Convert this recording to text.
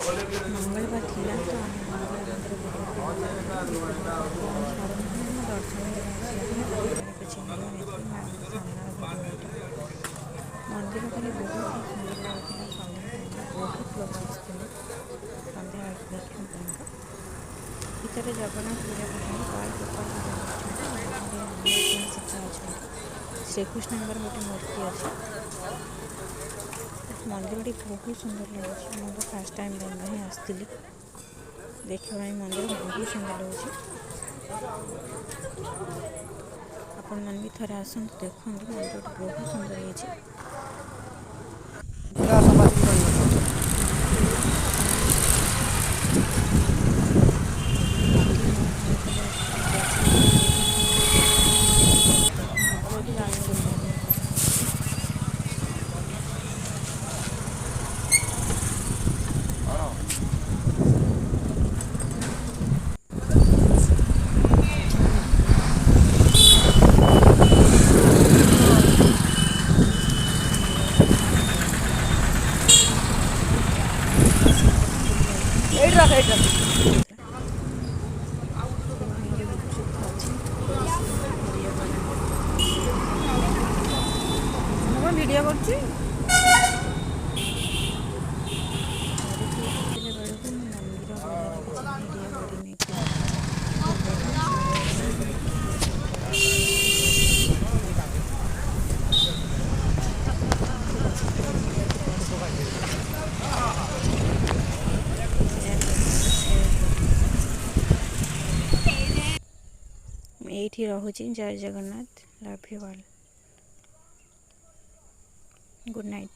मंगलवार थिला तो आम दर्शन किसी मंदिर खाली बहुत ही सुंदर लगुला सन्ध्या बहुत लोग आसते सन्ध्या आरती देखने भितर जगन्नाथ पूजा करते बाल गोपाल सीता अच्छा श्रीकृष्ण गोटे मूर्ति अच्छी मंदिर टी बहुत सुंदर लगे मुझे फास्ट टाइम ही आसती देखा मंदिर बहुत सुंदर लगे आपण मैंने भी थे आसतु देखते मंदिर बहुत सुंदर है। वीडियो करती ये रोचे। जय Jagannath, love you all, good night.